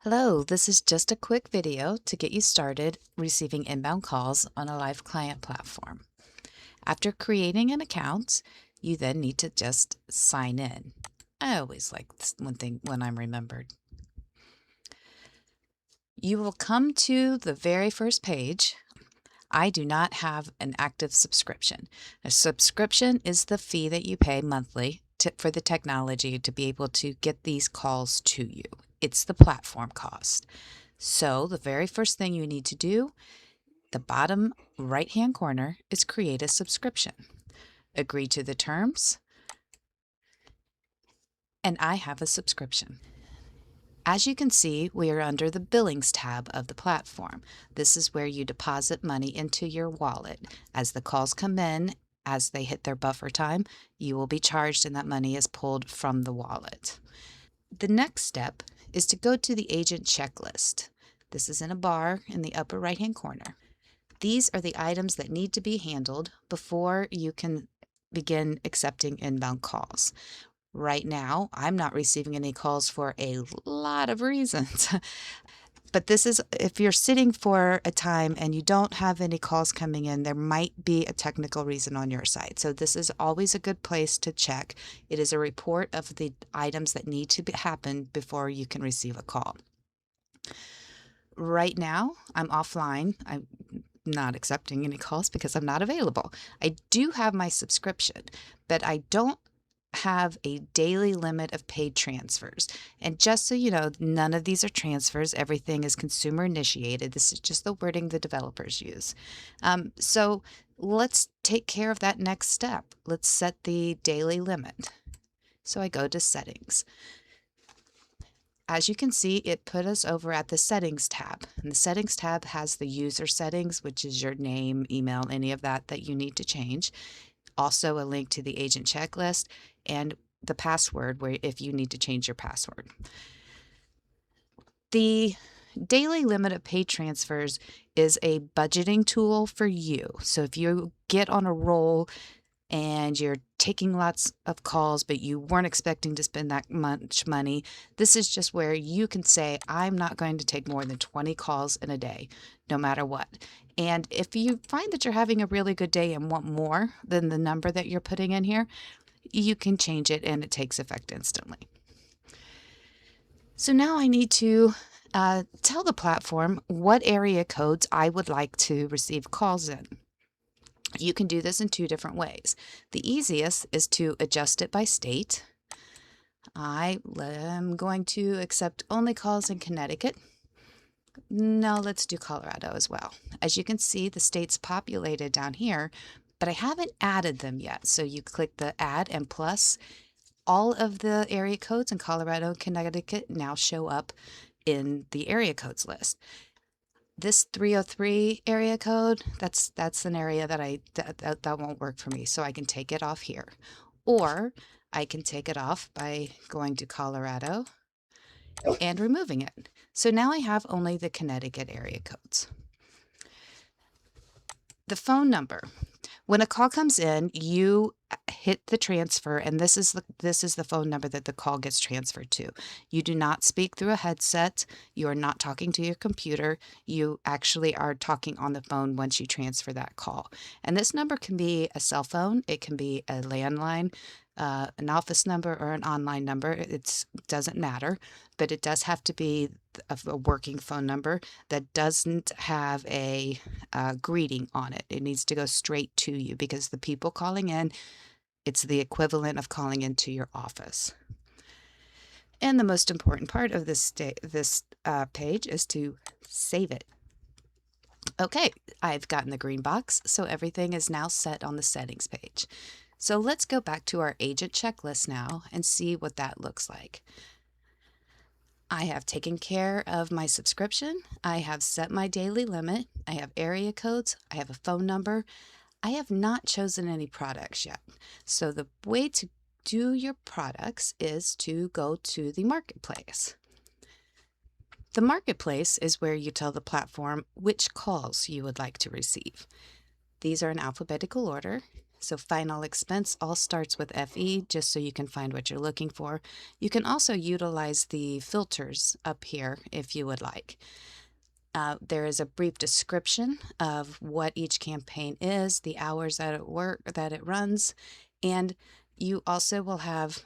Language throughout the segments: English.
Hello, this is just a quick video to get you started receiving inbound calls on a live client platform. After creating an account, you then need to just sign in. I always like this one thing when I'm remembered. You will come to the very first page. I do not have an active subscription. A subscription is the fee that you pay monthly for the technology to be able to get these calls to you. It's the platform cost. So the very first thing you need to do, the bottom right-hand corner, is create a subscription. Agree to the terms, and I have a subscription. As you can see, we are under the Billings tab of the platform. This is where you deposit money into your wallet. As the calls come in, as they hit their buffer time, you will be charged and that money is pulled from the wallet. The next step is to go to the agent checklist. This is in a bar in the upper right-hand corner. These are the items that need to be handled before you can begin accepting inbound calls. Right now, I'm not receiving any calls for a lot of reasons. But this is, if you're sitting for a time and you don't have any calls coming in, there might be a technical reason on your side. So this is always a good place to check. It is a report of the items that need to happen before you can receive a call. Right now, I'm offline. I'm not accepting any calls because I'm not available. I do have my subscription, but I don't have a daily limit of paid transfers. And just so you know, none of these are transfers. Everything is consumer initiated. This is just the wording the developers use. So let's take care of that next step. Let's set the daily limit. So I go to settings. As you can see, it put us over at the settings tab. And the settings tab has the user settings, which is your name, email, any of that you need to change. Also a link to the agent checklist and the password where if you need to change your password. The daily limit of paid transfers is a budgeting tool for you. So if you get on a roll and you're taking lots of calls, but you weren't expecting to spend that much money, this is just where you can say, I'm not going to take more than 20 calls in a day, no matter what. And if you find that you're having a really good day and want more than the number that you're putting in here, you can change it and it takes effect instantly. So now I need to tell the platform what area codes I would like to receive calls in. You can do this in two different ways. The easiest is to adjust it by state. I am going to accept only calls in Connecticut. No, let's do Colorado as well. As you can see, the state's populated down here, but I haven't added them yet. So you click the add and plus. All of the area codes in Colorado and Connecticut now show up in the area codes list. This 303 area code, that's an area that that won't work for me, so I can take it off here. Or I can take it off by going to Colorado and removing it. So now I have only the Connecticut area codes. The phone number. When a call comes in, you hit the transfer, and this is the phone number that the call gets transferred to. You do not speak through a headset. You are not talking to your computer. You actually are talking on the phone once you transfer that call. And this number can be a cell phone. It can be a landline, an office number, or an online number. It doesn't matter, but it does have to be a working phone number that doesn't have a greeting on it. It needs to go straight to you because the people calling in, it's the equivalent of calling into your office. And the most important part of this page is to save it. Okay, I've gotten the green box, so everything is now set on the settings page. So let's go back to our agent checklist now and see what that looks like. I have taken care of my subscription. I have set my daily limit. I have area codes. I have a phone number. I have not chosen any products yet. So the way to do your products is to go to the marketplace. The marketplace is where you tell the platform which calls you would like to receive. These are in alphabetical order. So final expense all starts with FE, just so you can find what you're looking for. You can also utilize the filters up here if you would like. There is a brief description of what each campaign is, the hours that it runs, and you also will have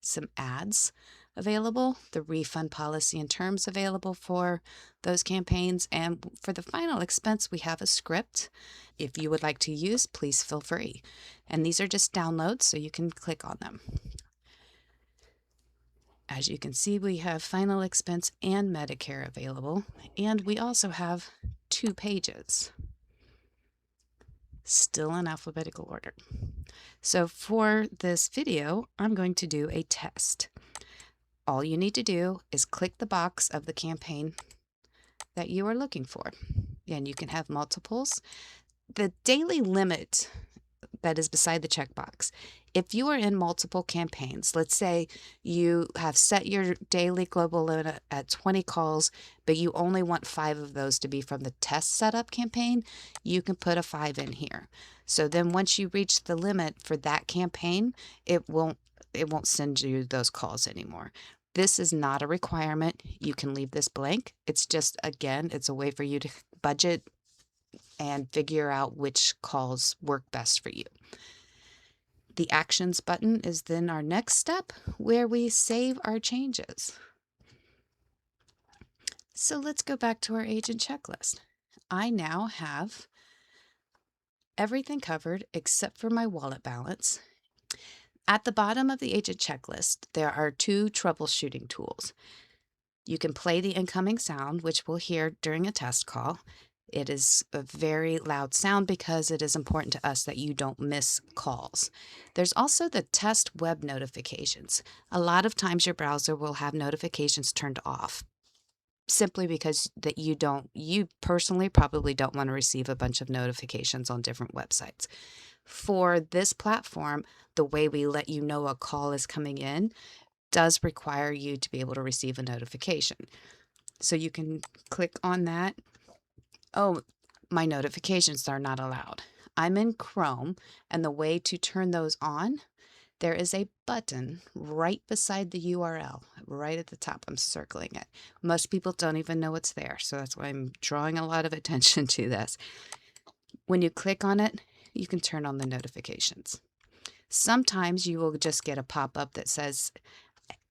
some ads available, the refund policy and terms available for those campaigns, and for the final expense, we have a script. If you would like to use, please feel free. And these are just downloads, so you can click on them. As you can see, we have final expense and Medicare available, and we also have 2 pages, still in alphabetical order. So for this video, I'm going to do a test. All you need to do is click the box of the campaign that you are looking for, and you can have multiples. The daily limit that is beside the checkbox. If you are in multiple campaigns, let's say you have set your daily global limit at 20 calls, but you only want 5 of those to be from the test setup campaign, you can put a 5 in here. So then once you reach the limit for that campaign, it won't send you those calls anymore. This is not a requirement. You can leave this blank. It's just, again, it's a way for you to budget and figure out which calls work best for you. The Actions button is then our next step, where we save our changes. So let's go back to our agent checklist. I now have everything covered except for my wallet balance. At the bottom of the agent checklist, there are 2 troubleshooting tools. You can play the incoming sound, which we'll hear during a test call. It is a very loud sound because it is important to us that you don't miss calls. There's also the test web notifications. A lot of times your browser will have notifications turned off, simply because that you personally probably don't want to receive a bunch of notifications on different websites. For this platform, the way we let you know a call is coming in does require you to be able to receive a notification. So you can click on that. Oh, my notifications are not allowed. I'm in Chrome, and the way to turn those on, there is a button right beside the URL, right at the top. I'm circling it. Most people don't even know it's there, so that's why I'm drawing a lot of attention to this. When you click on it, you can turn on the notifications. Sometimes you will just get a pop-up that says,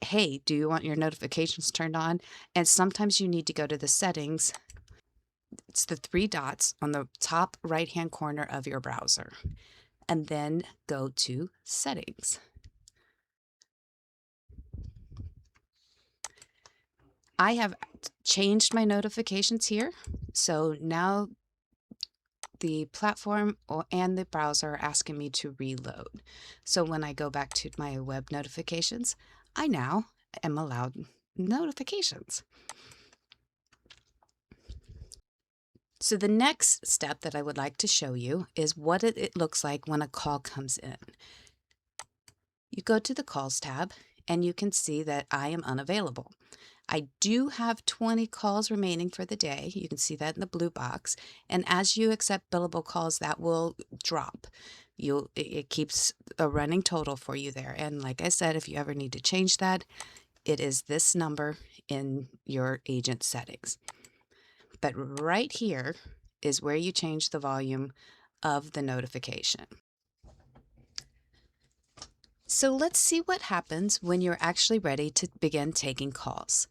hey, do you want your notifications turned on? And sometimes you need to go to the settings. It's the 3 dots on the top right-hand corner of your browser, and then go to Settings. I have changed my notifications here, so now the platform and the browser are asking me to reload. So when I go back to my web notifications, I now am allowed notifications. So the next step that I would like to show you is what it looks like when a call comes in. You go to the Calls tab, and you can see that I am unavailable. I do have 20 calls remaining for the day. You can see that in the blue box. And as you accept billable calls, that will drop. It keeps a running total for you there. And like I said, if you ever need to change that, it is this number in your agent settings. But right here is where you change the volume of the notification. So let's see what happens when you're actually ready to begin taking calls.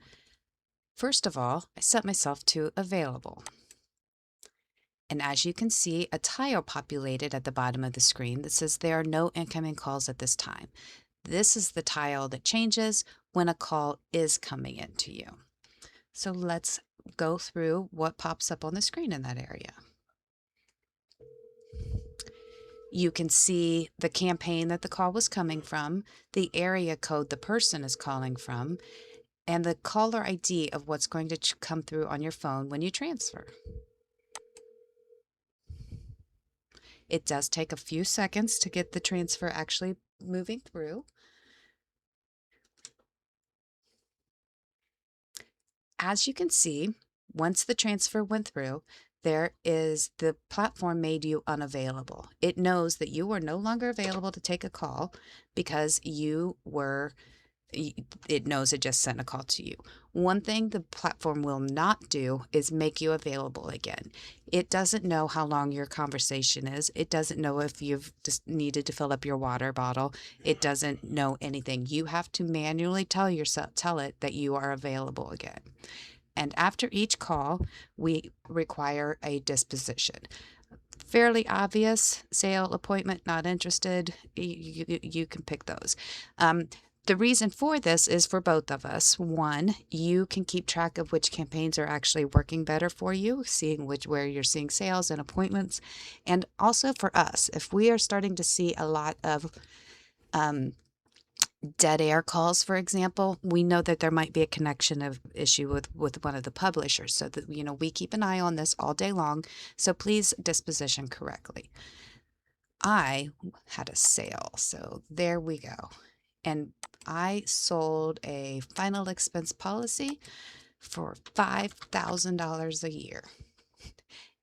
First of all, I set myself to available. And as you can see, a tile populated at the bottom of the screen that says there are no incoming calls at this time. This is the tile that changes when a call is coming into you. So let's go through what pops up on the screen in that area. You can see the campaign that the call was coming from, the area code the person is calling from, and the caller ID of what's going to come through on your phone when you transfer. It does take a few seconds to get the transfer actually moving through. As you can see, once the transfer went through, The platform made you unavailable. It knows that you were no longer available to take a call because it knows it just sent a call to you. One thing the platform will not do is make you available again. It doesn't know how long your conversation is. It doesn't know if you've just needed to fill up your water bottle. It doesn't know anything. You have to manually tell it that you are available again. And after each call, we require a disposition. Fairly obvious: sale, appointment, not interested. You can pick those. The reason for this is for both of us. One, you can keep track of which campaigns are actually working better for you, seeing where you're seeing sales and appointments. And also for us, if we are starting to see a lot of dead air calls, for example, we know that there might be a connection of issue with one of the publishers. So that, we keep an eye on this all day long. So please disposition correctly. I had a sale, so there we go. And I sold a final expense policy for $5,000 a year.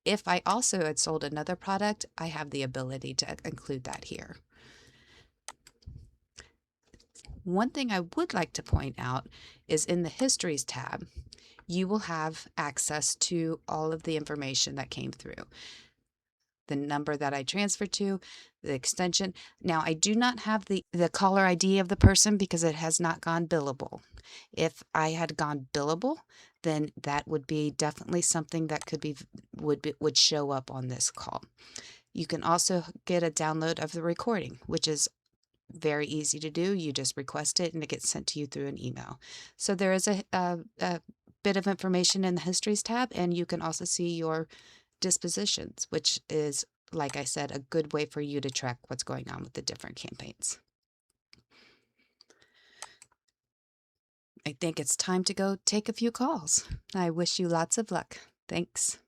If I also had sold another product, I have the ability to include that here. One thing I would like to point out is in the Histories tab, you will have access to all of the information that came through. The number that I transferred to, the extension. Now, I do not have the caller ID of the person because it has not gone billable. If I had gone billable, then that would be definitely something that would show up on this call. You can also get a download of the recording, which is very easy to do. You just request it and it gets sent to you through an email. So there is a bit of information in the Histories tab, and you can also see your dispositions, which is, like I said, a good way for you to track what's going on with the different campaigns. I think it's time to go take a few calls. I wish you lots of luck. Thanks.